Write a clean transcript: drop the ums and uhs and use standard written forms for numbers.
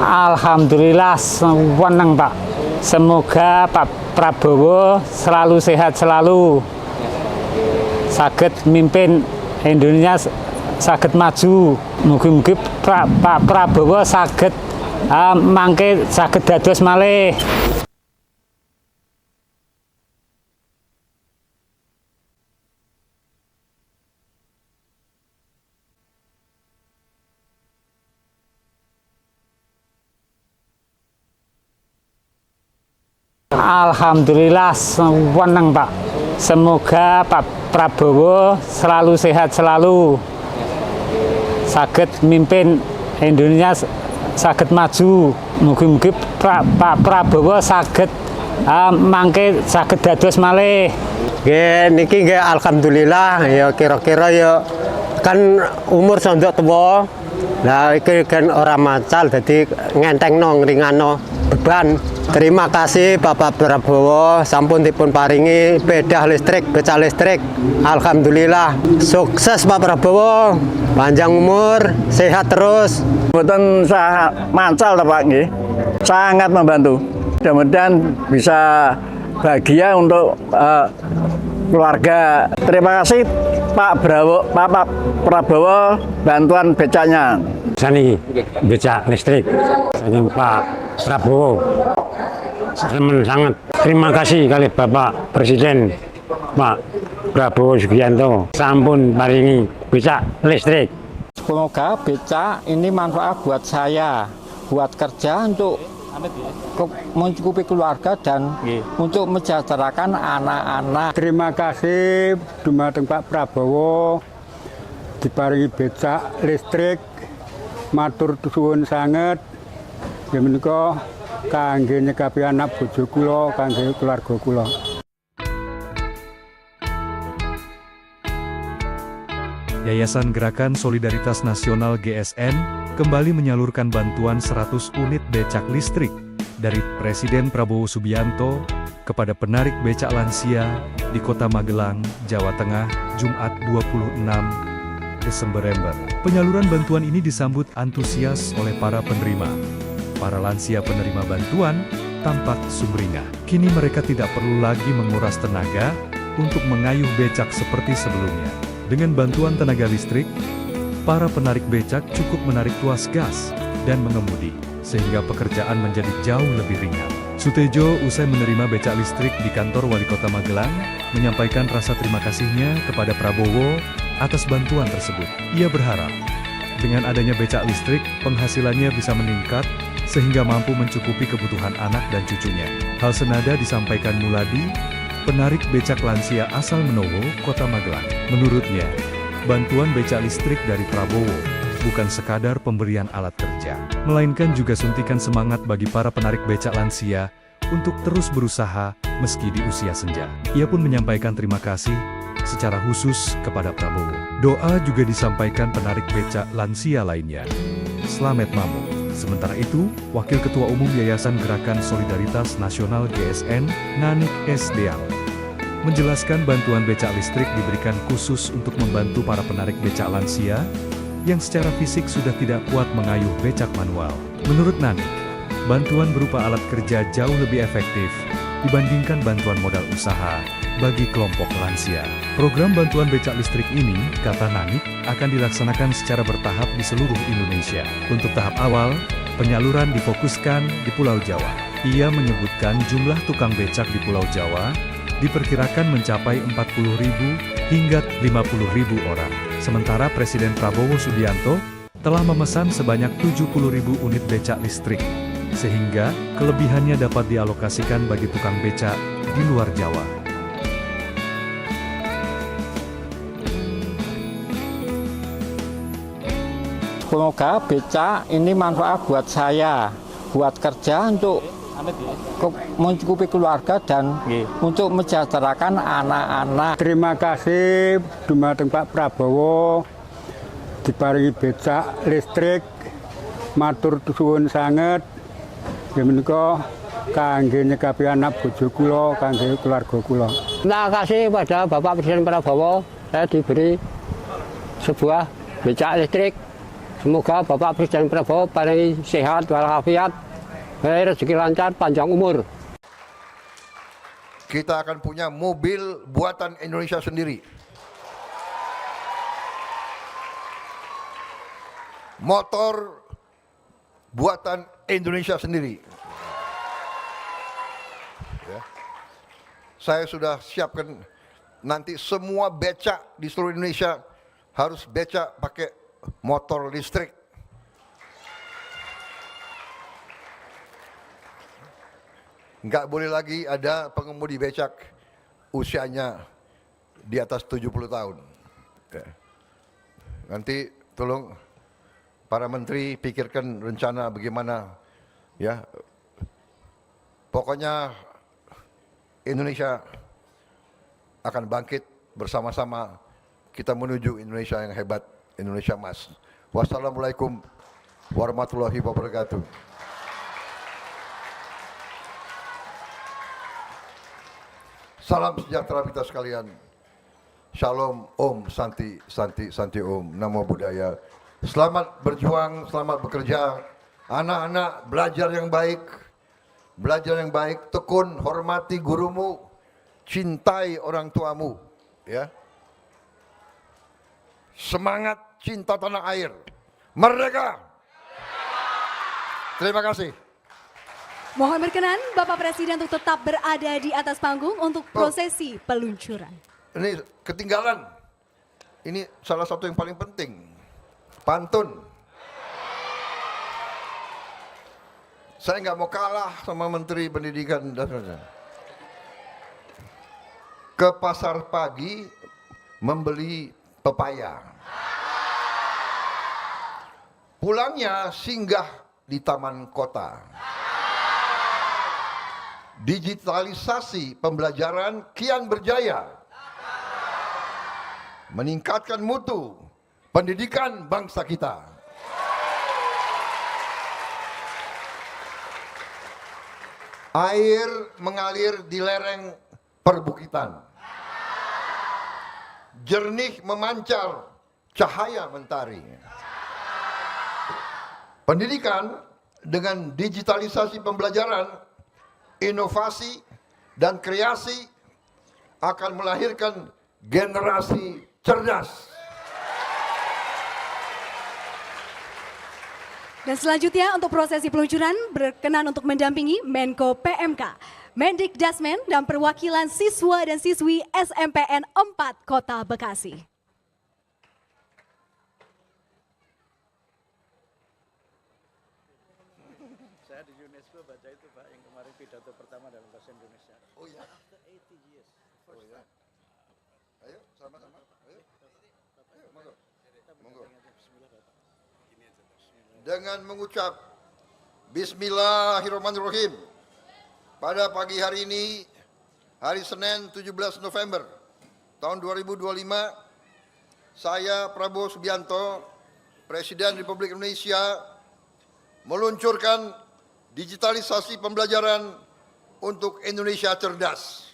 Alhamdulillah seneng Pak. Semoga Pak Prabowo selalu sehat selalu. Saged mimpin Indonesia saged maju. Mugi-mugi Pak Prabowo saged mangke saged dados malih. Alhamdulillah seneng Pak. Semoga Pak Prabowo selalu sehat selalu. Saged mimpin Indonesia saged maju. Mugi-mugi Pak Prabowo saged mangke saged dados malih. Niki nggih alhamdulillah ya kira-kira ya kan umur sondok tuwa. Lah iki kan ora macal dadi ngentengno ngringano beban. Terima kasih Bapak Prabowo sampun dipun paringi bedah listrik, becak listrik. Alhamdulillah sukses Pak Prabowo, panjang umur, sehat terus. Mboten sah macal Pak nggih. Sangat membantu. Mudah-mudahan bisa bahagia untuk keluarga. Terima kasih Pak Prabowo bantuan becaknya. Sani becak listrik dengan Pak Prabowo. Sangat terima kasih kali Bapak Presiden Pak Prabowo Subianto sampun paringi becak listrik. Semoga becak ini manfaat buat saya, buat kerja untuk mencukupi keluarga dan untuk mensejahterakan anak-anak. Terima kasih dumateng Pak Prabowo diparingi becak listrik. Matur suwun sanget. Ya menika kangge nyekapi anak bojo kula, kangge keluarga kula. Yayasan Gerakan Solidaritas Nasional GSN kembali menyalurkan bantuan 100 unit becak listrik dari Presiden Prabowo Subianto kepada penarik becak lansia di Kota Magelang, Jawa Tengah, Jumat 26 Desember. Penyaluran bantuan ini disambut antusias oleh para penerima. Para lansia penerima bantuan tampak sumringah. Kini mereka tidak perlu lagi menguras tenaga untuk mengayuh becak seperti sebelumnya. Dengan bantuan tenaga listrik, para penarik becak cukup menarik tuas gas dan mengemudi, sehingga pekerjaan menjadi jauh lebih ringan. Sutejo usai menerima becak listrik di kantor Wali Kota Magelang, menyampaikan rasa terima kasihnya kepada Prabowo atas bantuan tersebut. Ia berharap, dengan adanya becak listrik, penghasilannya bisa meningkat, sehingga mampu mencukupi kebutuhan anak dan cucunya. Hal senada disampaikan Muladi, penarik becak lansia asal Menowo, Kota Magelang. Menurutnya, bantuan becak listrik dari Prabowo bukan sekadar pemberian alat kerja, melainkan juga suntikan semangat bagi para penarik becak lansia untuk terus berusaha meski di usia senja. Ia pun menyampaikan terima kasih secara khusus kepada Prabowo. Doa juga disampaikan penarik becak lansia lainnya. Slamet Mamuk. Sementara itu, Wakil Ketua Umum Yayasan Gerakan Solidaritas Nasional GSN, Nanik S. Deang, menjelaskan bantuan becak listrik diberikan khusus untuk membantu para penarik becak lansia yang secara fisik sudah tidak kuat mengayuh becak manual. Menurut Nanik, bantuan berupa alat kerja jauh lebih efektif dibandingkan bantuan modal usaha bagi kelompok lansia. Program bantuan becak listrik ini, kata Nanik, akan dilaksanakan secara bertahap di seluruh Indonesia. Untuk tahap awal, penyaluran difokuskan di Pulau Jawa. Ia menyebutkan jumlah tukang becak di Pulau Jawa diperkirakan mencapai 40.000 hingga 50.000 orang. Sementara Presiden Prabowo Subianto telah memesan sebanyak 70.000 unit becak listrik, sehingga kelebihannya dapat dialokasikan bagi tukang becak di luar Jawa. Semoga becak ini manfaat buat saya, buat kerja untuk mencukupi keluarga dan untuk mensejahterakan anak-anak. Terima kasih dumateng Pak Prabowo diparingi becak listrik. Matur suwun sanget. Ya menika kangge nyekapi anak bojo kula, kangge keluarga kula. Terima kasih pada Bapak Presiden Prabowo, saya diberi sebuah becak listrik. Semoga Bapak Presiden Prabowo paringi sehat walafiat, rezeki lancar, panjang umur. Kita akan punya mobil buatan Indonesia sendiri. Motor buatan Indonesia sendiri. Ya. Saya sudah siapkan nanti semua becak di seluruh Indonesia harus becak pakai motor listrik. Nggak boleh lagi ada pengemudi becak usianya di atas 70 tahun. Ya. Nanti tolong para menteri pikirkan rencana bagaimana, ya. Pokoknya Indonesia akan bangkit bersama-sama, kita menuju Indonesia yang hebat, Indonesia emas. Wassalamualaikum warahmatullahi wabarakatuh. Salam sejahtera kita sekalian. Shalom, Om, Santi, Santi, Santi Om, Namo Buddhaya. Selamat berjuang, selamat bekerja. Anak-anak belajar yang baik, tekun, hormati gurumu, cintai orang tuamu, ya. Semangat cinta tanah air. Merdeka. Terima kasih. Mohon berkenan Bapak Presiden untuk tetap berada di atas panggung untuk prosesi peluncuran. Ini ketinggalan. Ini salah satu yang paling penting. Pantun. Saya nggak mau kalah sama Menteri Pendidikan dan sebagainya. Ke pasar pagi membeli pepaya. Pulangnya singgah di taman kota. Digitalisasi pembelajaran kian berjaya. Meningkatkan mutu pendidikan bangsa kita. Air mengalir di lereng perbukitan. Jernih memancar cahaya mentari. Pendidikan dengan digitalisasi pembelajaran, inovasi dan kreasi akan melahirkan generasi cerdas. Dan selanjutnya untuk prosesi peluncuran berkenan untuk mendampingi Menko PMK, Mendikdasmen dan perwakilan siswa dan siswi SMPN 4 Kota Bekasi. Saya di UNESCO baca itu Pak, yang kemarin pidato pertama dalam bahasa Indonesia. Oh ya. After 80 years. Oh ya. Ayo sama-sama. Ayo. Ayo, monggo. Monggo. Dengan mengucap Bismillahirrahmanirrahim. Pada pagi hari ini, hari Senin 17 November tahun 2025, saya Prabowo Subianto, Presiden Republik Indonesia, meluncurkan digitalisasi pembelajaran untuk Indonesia cerdas.